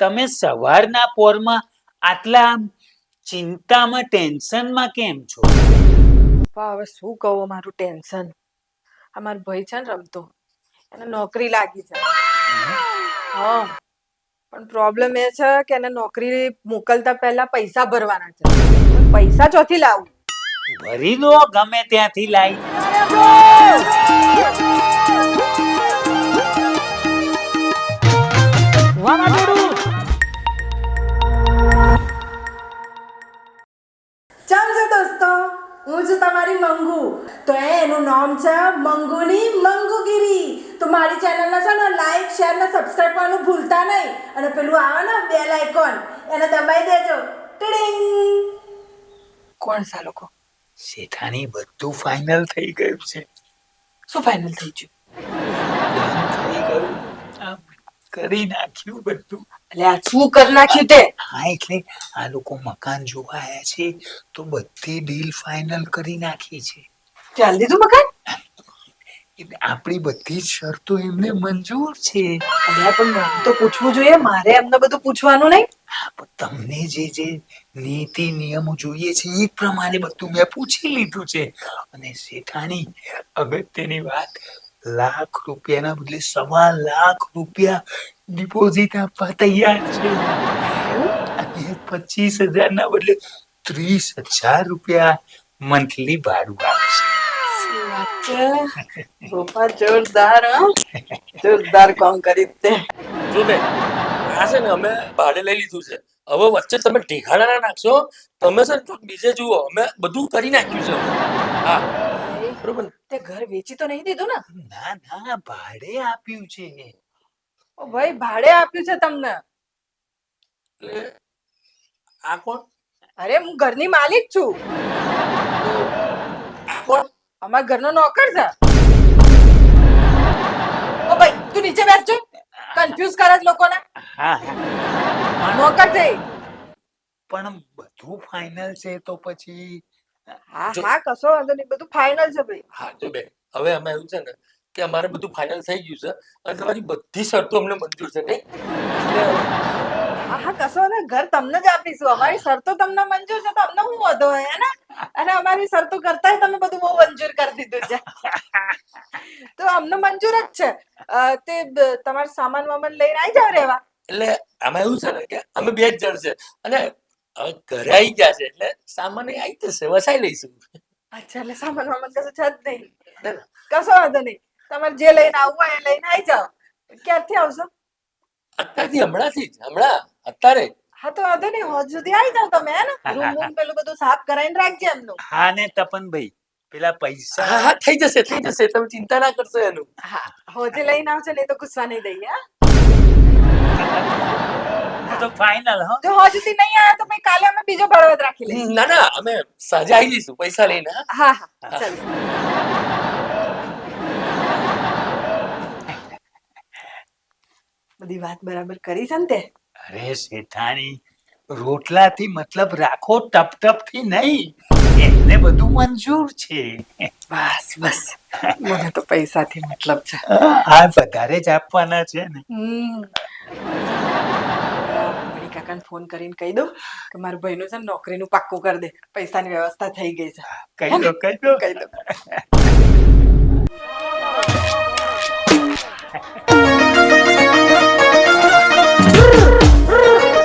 તમે સવારના પોરમાં આટલા ચિંતામાં ટેન્શનમાં કેમ છો? પપ્પા હવે શું કહું મારું ટેન્શન. અમારો ભાઈ છે ને રમતો, એને નોકરી લાગી છે. હા, પણ પ્રોબ્લેમ એ છે કે એને નોકરી મોકલતા પહેલા પૈસા ભરવાના છે. પૈસા ચોથી લાવું? ભરી દો ગમે ત્યાંથી લાવી. ચાલ છે દોસ્તો, હું છું તમારી મંગુ. તો એનું નામ છે મંગુની મંગુગીરી. તો મારી ચેનલને છે ને લાઈક શેર ને સબસ્ક્રાઇબ કરવાનું ભૂલતા નહીં. અને પેલું આવે ને બેલ આઇકોન, એને દબાઈ દેજો. ટીડિંગ. કોણ છે આ લોકો? શેઠાણી બધું ફાઇનલ થઈ ગયું છે. શું ફાઇનલ થઈ ગયું? થઈ ગયું. આમ કરી નાખ્યું બધું. એટલે આ શું કરી નાખ્યું તે? હા, એટલે આ લોકો મકાન જોવા આવ્યા છે તો બધી ડીલ ફાઇનલ કરી નાખી છે. ચાલ દીધું મકાન? આપણી બધી જ શરતો એમને મંજૂર છે. અલ્યા પણ મને તો પૂછવું જોઈએ, મારે એમને બધું પૂછવાનું નહીં? હા, પણ તમને જે નીતિ નિયમો જોઈએ છે એ પ્રમાણે બધું મેં પૂછી લીધું છે. અને શેઠાણી, અગત્યની વાત, ₹1,00,000 બદલે ₹1,25,000 ડિપોઝિટ આપવા તૈયાર છે. અને 25,000 બદલે ₹30,000 મંથલી ભાડું આપશે. પપ્પા જોરદાર, જોરદાર કામ કરી તે. જો બેન, આ છે ને અમે ભાડે લઈ લીધું છે. હવે વચ્ચે તમે ઠેકાણા ના નાખશો. તમે છે ને બીજે જુઓ, અમે બધું કરી નાખ્યું છે અમે. હા, બરોબર ને? તે ઘર વેચી તો નહીં દીધું ને? ના ના, ભાડે આપ્યું છે. ઓ ભાઈ, ભાડે આપ્યું છે તમને? એટલે આ કોણ? અરે હું ઘરની માલિક છું. આ કોણ? અમારા ઘરનો નોકર છે. ઓ ભાઈ, તું નીચે બેસજો. કન્ફ્યુઝ કરે છે લોકોને. હા હા, નોકર છે. પણ બધું ફાઇનલ છે તો પછી. હા હા, કશો વાંધો નહીં, બધું ફાઇનલ છે ભાઈ. હા જો બેન, હવે અમે એવું છે ને કે અમારે બધું ફાઇનલ થઈ ગયું છે અને તમારી બધી શરતો અમને મંજૂર છે, નહીં? એટલે હા હા, કશો વાંધો નહીં, ઘર તમને જ આપીશું. અમારી શરતો તમને મંજૂર છે તો અમને શું વાંધો હોય, હે ને? અને અમારી શરતો કરતાંય તમે બધું બહુ મંજૂર કરી દીધું છે. તો અમને મંજૂર જ છે. તમારો સામાન વામાન લઈને આવી જાવ રેવા. એટલે આમાં એવું છે ને કે અમે બે જ જણ છે અને હવે ઘરે આવી ગયા છે એટલે સામાન આવી જશે, વસાઈ લઈશું. અચ્છા, એટલે સામાન વામાન કશું છે જ નહીં. કશો વાંધો નહીં, તમારે જે લઈને આવવું હોય એ લઈને આવી જાઓ. ક્યારથી આવશો? અત્યારથી, હમણાંથી જ, હમણાં અત્યારે. હા તો વાંધો નહીં, હોજ સુધી આવી જાવ તમે, હે ને? રૂમ બૂમ પેલું બધું સાફ કરાવીને રાખજે એમનું. હા ને તપનભાઈ, પેલા પૈસા. હા હા, થઈ જશે, થઈ જશે, તમે ચિંતા ના કરશો એનું. હા, હોજે લઈને આવશે ને, એ તો ગુસ્સા નહીં દઈએ, હા? તો ફાઇનલ. હા, જો હોજ સુધી નહીં આવ્યા તો પછી કાલે અમે બીજો બળવત રાખી લઈશું. ના ના, અમે સાંજે આવી લઈશું પૈસા લઈને. હા હા, ચાલો. બધી વાત બરાબર કરી છે ને તે? અરે શેઠાણી, રોટલાથી મતલબ રાખો, ટપ ટપ થી નહીં. એમને બધું મંજૂર છે. બસ બસ, મને તો પૈસાથી મતલબ છે. આ વધારે જ આપવાના છે ને. મણી કાકાને ફોન કરીને કહી દઉં કે મારા ભાઈનું છે ને નોકરીનું પાક્કું કરી દે. પૈસાની વ્યવસ્થા થઈ ગઈ છે. કહી દો, કહી દો. કહી દો.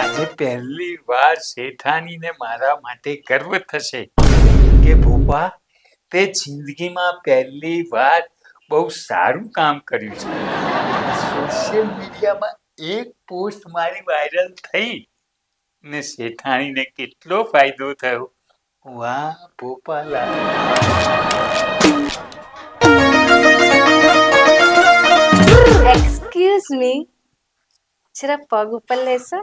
આજે પહેલી વાર શેઠાણીને મારા માટે ગર્વ થશે કે ભોપા, તે જિંદગીમાં પહેલી વાર બહુ સારું કામ કર્યું છે. સોશિયલ મીડિયામાં એક પોસ્ટ મારી વાયરલ થઈ ને શેઠાણીને કેટલો ફાયદો થયો. વાહ ભોપાલા. એક્સક્યુઝ મી, જરા પગ ઉપર લેશો?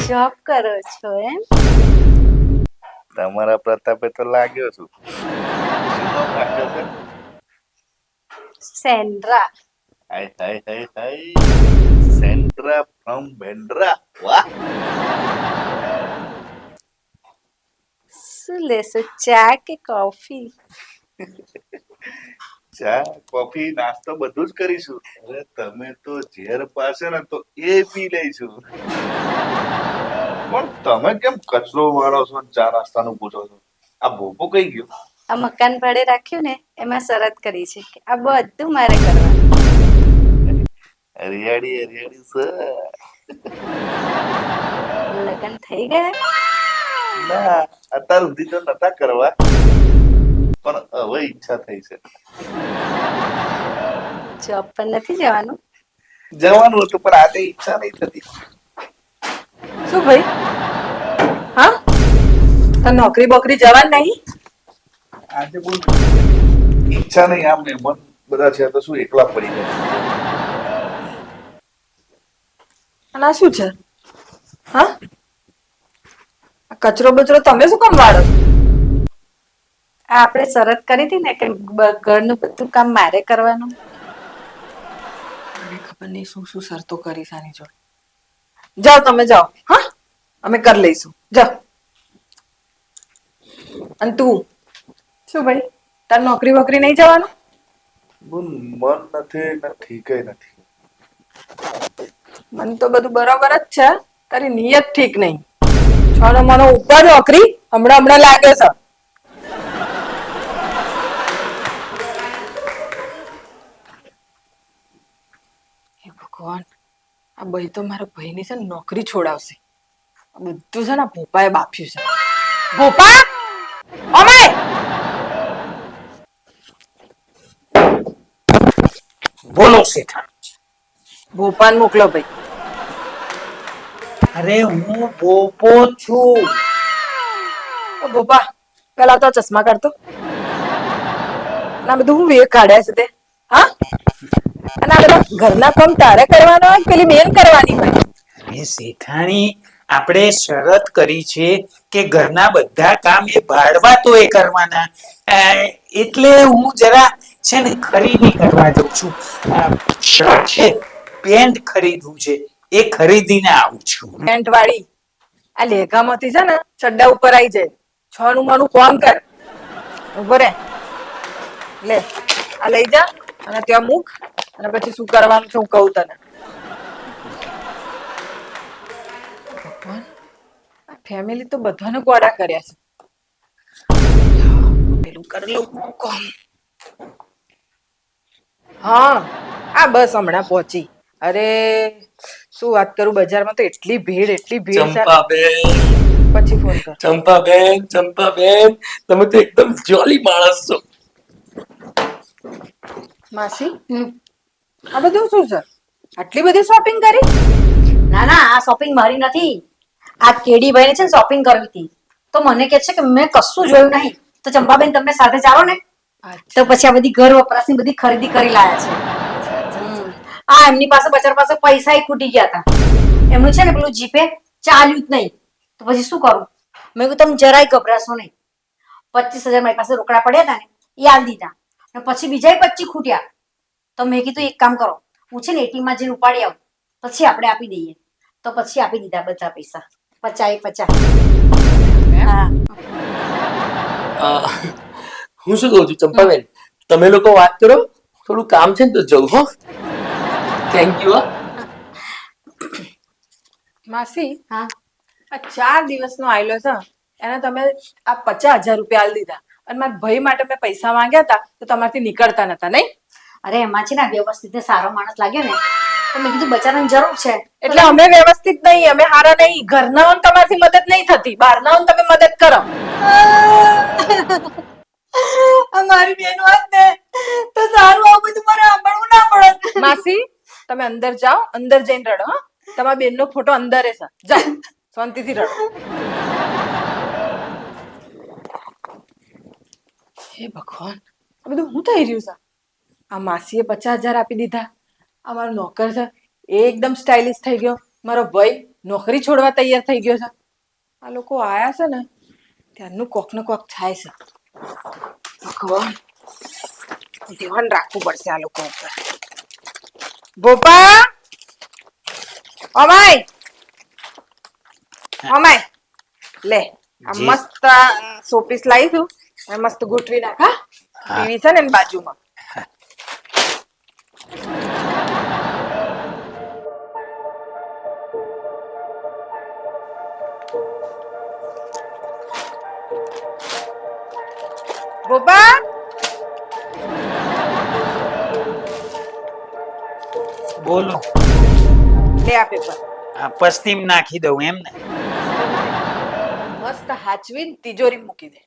જોબ કરો છો એમ? તમારા પ્રતાપે તો લાગ્યો છું. શું નામ રાખ્યો છે? Sandra. Hi hi hi hi, Sandra from Bandra. વાહ. શું લેશો, ચા કે કોફી? ચા કોફી નાસ્તો બધું જ કરીશું. અરે તમે તો ઝેર પાસે ને તો એ પી લઈશું. પણ તમે કેમ કચરો વાળો છો ને ચા નાસ્તાનું પૂછો છો? આ ભોપો કઈ ગયો? આ મકાન ભાડે રાખ્યું ને એમાં શરત કરી છે કે આ બધું મારે કરવાનું. હરિયાળી હરિયાળી સર. લગ્ન થઈ ગયા? ના અત્યાર સુધી તો નતા કરવા, પણ હવે ઈચ્છા થઈ છે. જોબ પર નથી જવાનું? જવાનું હતું પણ આજે ઈચ્છા નહીં થતી. શું ભાઈ? હા, તો નોકરી બોકરી જવાનું નહીં? આજે બોલ ઈચ્છા નહીં, આમ ને મન બધા છે તો શું એકલા પડી જાય. અને આ શું છે? હા, આ કચરો બચરો તમે શું કામ વાળો છો? આ આપણે શરત કરી હતી ને કે ઘરનું બધું કામ મારે કરવાનું. મને ખબર નહીં શું શું શરતો કરીશ આની જોડે. જાઓ તમે જાઓ, હા, અમે કરી લઈશું. જાઓ. અને તું શું ભાઈ, તાર નોકરી વોકરી નહીં જવાનું? બોલ મન નથી ને ઠીકે નથી. મને તો બધું બરાબર જ છે, તારી નિયત ઠીક નહીં. છોનો મનો ઉપર નોકરી હમણાં હમણાં લાગે છે. હે ભગવાન, આ ભાઈ તો મારા ભાઈની છે ને નોકરી છોડાવશે. આ બધું છે ને આ ભોપાએ બાફ્યું છે. ભોપા, ઓમાય! બોલો શેઠાણી. ભોપાને મોકલો ભાઈ. અરે હું બોપો છું. ઓ ભોપા, પેલા તો ચશ્મા કાઢતો. ના બધું હું વેગ કાઢ્યા છે તે, હા? અને આ બધા ઘરના કામ તારે કરવાનો હોય પેલી બેન કરવાની હોય? અરે શેઠાણી, આપણે શરત કરી છે કે ઘરના બધા કામ એ ભાડવા તો એ કરવાના. એટલે હું જરા છે ને ખરીદી કરવા જઉં છું. શર્ટ છે, પેન્ટ ખરીદવું છે, એ ખરીદીને આવું છું. પેન્ટ વાળી આ લેઘામાંથી છે ને ચડ્ડા ઉપર આવી જાય. છ નું માનું કોમ કર. ઉભો રે, લે આ લઈ જા અને ત્યાં મૂક, અને પછી શું કરવાનું છે હું કહું તને. ભગવાન, આ ફેમિલી તો બધાને ગોળા કર્યા છે. પેલું કરી લઉં કોમ. હા, આ બસ હમણાં પહોંચી. અરે શું વાત કરું, બજારમાં તો એટલી ભીડ છે. ચંપાબેન, પછી ફોન કર. ચંપાબેન, તમે તો એકદમ જોલી માણસ છો. માસી, આ બધું શું છે? આટલી બધી શોપિંગ કરી? ના ના, આ શોપિંગ મારી નથી. આ કેડીભાઈને છે ને શોપિંગ કરવી હતી, તો મને કહે છે કે મેં કશું જોયું નહીં. તો ચંપાબેન તમે સાથે ચાલો ને, તો પછી આ બધી ઘર વપરાશની બધી ખરીદી કરી લાયા છે. આ એમની પાસે બચાર પાસે પૈસા ખૂટી ગયા હતા. એમનું છે ને પેલું જીપે ચાલ્યું જ નહીં. તો પછી શું કરું? મેં કીધું તમે જરાય ગભરાશો નહીં. 25,000 મારી પાસે રોકડા પડ્યા હતા ને, એ આલી દીધા. અને પછી બીજા 25 ખૂટ્યા. તો મેં કીધું એક કામ કરો, હું છે ને એટીએમમાં જઈને ઉપાડી આવું, પછી આપણે આપી દઈએ. તો પછી આપી દીધા બધા પૈસા, 50 હા. હું શું કહું છું ચંપાબેન, તમે લોકો વાત કરો, થોડું કામ છે ને તો જવું. હો, થેન્ક યુ. માસી, હા, આ 4 દિવસનો આયલો છે, એને તમે આ 50,000 રૂપિયા આલી દીધા, અને મારા ભાઈ માટે મેં પૈસા માંગ્યા હતા તો તમારથી નીકળતા નતા, નહીં? અરે એમાં છે ને વ્યવસ્થિત ને સારો માણસ લાગ્યો ને, તો મેં કીધું બચારાની જરૂર છે. એટલે અમે વ્યવસ્થિત નહીં, અમે હારા નહીં. ઘરનાઓને તમારથી મદદ નહીં થતી, બહારનાઓને તમે મદદ કરો. મારી બેન હોત ને તો સારું, આવું બધું મારે સાંભળવું ના પડત. માસી, તમે અંદર જાઓ, અંદર જઈને રડો. હા, તમારા બેનનો ફોટો અંદર છે, જાઓ શાંતિથી રડો. હે ભગવાન, આ બધું હું થઈ રહ્યું છે? આ માસીએ 50,000 આપી દીધા, આ મારો નોકર છે એ એકદમ સ્ટાઇલિશ થઈ ગયો, મારો ભાઈ નોકરી છોડવા તૈયાર થઈ ગયો છે. આ લોકો આયા છે ને ત્યારનું કોક ને કોક થાય છે. ભગવાન, ધ્યાન રાખવું પડશે આ લોકો ઉપર. ભોપા, અમાય અમાય, લે આ જી. મસ્ત શોપીસ લાવી છું, મસ્ત ગોઠવી નાખ. હા, ટીવી છે ને એની બાજુમાં. ગોપા બોલો. લે આ પેપર આ પસ્તીમ નાખી દઉં એમ ને? મસ્ત હાચવીને તિજોરી મૂકી દે.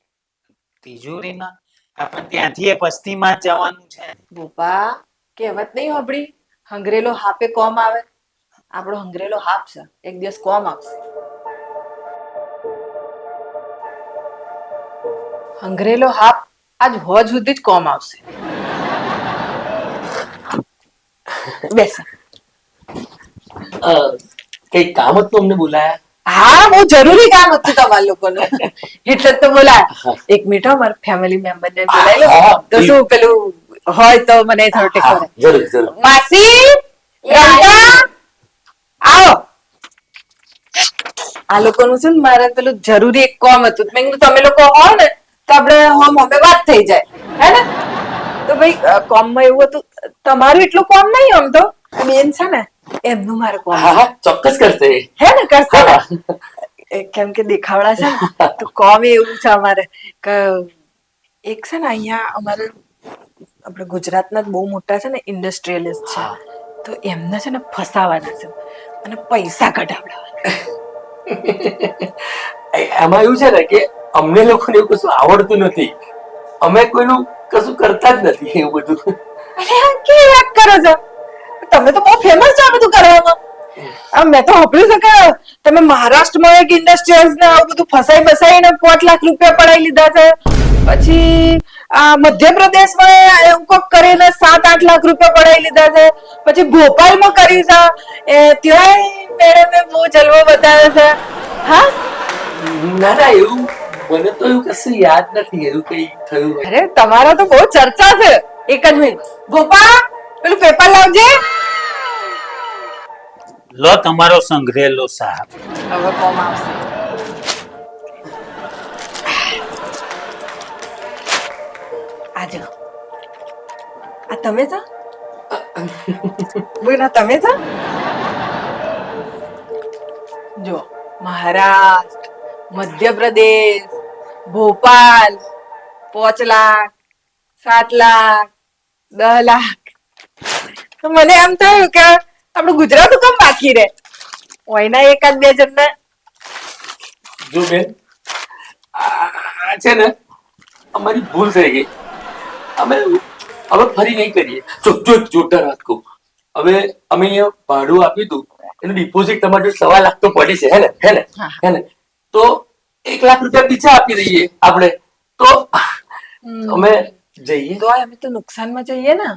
તિજોરીમાં આપણે ત્યાંથી એ પસ્તીમાં જ જવાનું છે. ગોપા કહેવત નહીં હોભળી, હંગરેલો હાપે કોમ આવે. આપણો હંગરેલો હાપ છે, એક દિવસ કોમ આવશે. હંગરેલો હાપ આજ હોજ સુધી જ કોમ આવશે. બેસ. કઈ કામ હતું અમને બોલાયા? હા, બહુ જરૂરી કામ હતું તમારા લોકોને, એટલે જ તો બોલાયા. એક મિનિટ હો, મારા ફેમિલી મેમ્બર ને બોલાવી લો. તો શું પેલું હોય તો મને થોડો ટેકો રહે. જરૂર જરૂર. માસી, રંગા, આવો. આ લોકોનું છે ને મારે પેલું જરૂરી એક કામ હતું. મેં કીધું તમે લોકો હો ને તો આપણે હોમ હોમે વાત થઈ જાય, હે ને? તો ભાઈ કોમમાં એવું હતું, તમારું એટલું કોમ નહીં આમ તો, બેન છે ને એમનું મારે કોમ હા હા ચોક્કસ કરશે. હે ને, કરશે ને? કેમ કે દેખાવડા છે ને તો કોમ એવું છે અમારે કે એક છે ને અહીંયા અમારે આપણે ગુજરાતના બહુ મોટા છે ને ઇન્ડસ્ટ્રીયલિસ્ટ છે, તો એમને છે ને ફસાવાના છે અને પૈસા કઢાવડાવવાના. એમાં એવું છે ને કે અમને લોકોને એવું કશું આવડતું નથી, અમે કોઈનું કશું કરતા જ નથી એવું બધું. અરે આ કેવી વાત કરો છો? તમે તો બહુ ફેમસ છો આ બધું કરવામાં. મેં તો સાંભળ્યું છે કે તમે મહારાષ્ટ્રમાં એક ઇન્ડસ્ટ્રીયલ્સ ને આવું બધું ફસાઈ બસાઈને 5 લાખ રૂપિયા પડાવી લીધા છે. પછી આ મધ્યપ્રદેશમાં એવું કોક કરીને 7-8 લાખ રૂપિયા પડાવી લીધા છે. પછી ભોપાલમાં કરી છે, ત્યાં મેડમે બહુ જલવો બતાવ્યો છે. હા, ના ના એવું મને તો એવું કશું યાદ નથી એવું કઈ થયું હોય. અરે તમારા તો બહુ ચર્ચા છે. એક જ મિનિટ ગોપા, પેલું પેપર લાવજે. લો તમારો સંગ્રહેલો સાહેબ. હવે કોમ આવશે. આજો આ તમે છો? બોલ, આ તમે છો? જો મહારાષ્ટ્ર, મધ્યપ્રદેશ, ભોપાલ 5 લાખ, 7 લાખ, 10 લાખ. તો મને એમ થયું કે આપણું ગુજરાત કેમ બાકી રહે, ઓયના 1-2 જણને. જો બેન આ છે ને અમારી ભૂલ થઈ ગઈ, અમે હવે ફરી નહીં કરીએ. જો જોરદાર વાત કહું, હવે અમે અહીંયા ભાડું આપ્યું હતું, એનું ડિપોઝિટ તમારે જો 1.25 લાખ તો પડી છે, હે ને તો 1 લાખ રૂપિયા બીજા આપી દઈએ આપણે, તો અમે જઈએ. તો અમે તો નુકસાનમાં જઈએ ને.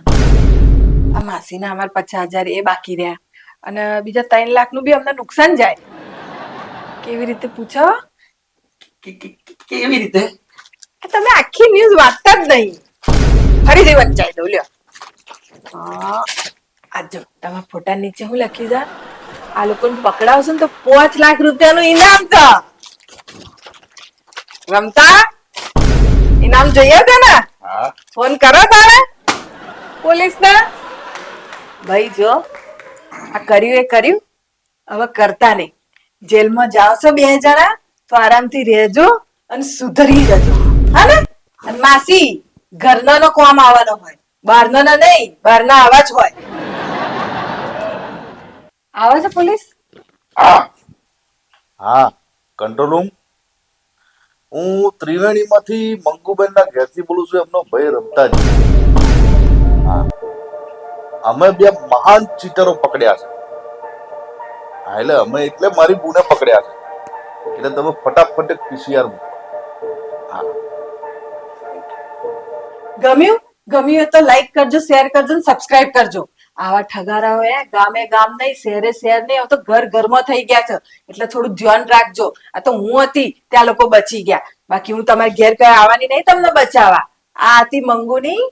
આ માસીના અમારે 50,000 એ બાકી રહ્યા અને બીજા 3 લાખ નું બી અમને નુકસાન જાય. કેવી રીતે પૂછો? કેવી રીતે? તમે આખી ન્યૂઝ વાંચતા જ નહીં. ફરીથી વંચાઈ દઉં લ્યો. આ જો તમારા ફોટા નીચે હું લખી જા, આ લોકોને પકડાવશો ને તો 5 લાખ રૂપિયાનું ઇનામ છે. રમતા ઇનામ જોઈએ છે ને? ફોન કરો તારે પોલીસ ને. ભાઈ જો આ કર્યું એ કર્યું, હવે કરતા નહીં. જેલમાં જાઓ છો 2 જણા તો આરામથી રહેજો અને સુધરી જજો, હા ને? અને માસી ઘરના નો કોમ આવવાનો હોય, બહારના ના નહીં, બહારના આવા જ હોય. આવે છે પોલીસ? હા, કંટ્રોલ રૂમ. હું ત્રિવેણીમાંથી મંગુબેનના ઘેરથી બોલું છું, એમનો ભાઈ રમતા જ. હા, અમે 2 મહાન ચીટરો પકડ્યા છે. હા, એટલે મારી બુને પકડ્યા છે, એટલે તમે ફટાફટ એક PCR મૂકો. હા, ગમ્યું? ગમ્યું હોય તો લાઈક કરજો, શેર કરજો અને સબસ્ક્રાઇબ કરજો. આવા ઠગારાઓ ગામે ગામ નહીં, શહેરે શહેર નહીં, હવે તો ઘર ઘરમાં થઈ ગયા છે, એટલે થોડું ધ્યાન રાખજો. આ તો હું હતી ત્યાં લોકો બચી ગયા, બાકી હું તમારી ઘેર કઈ આવવાની નહીં તમને બચાવવા. આ હતી મંગુની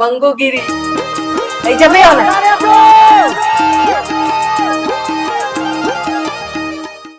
મંગુગીરી. લઈ જમે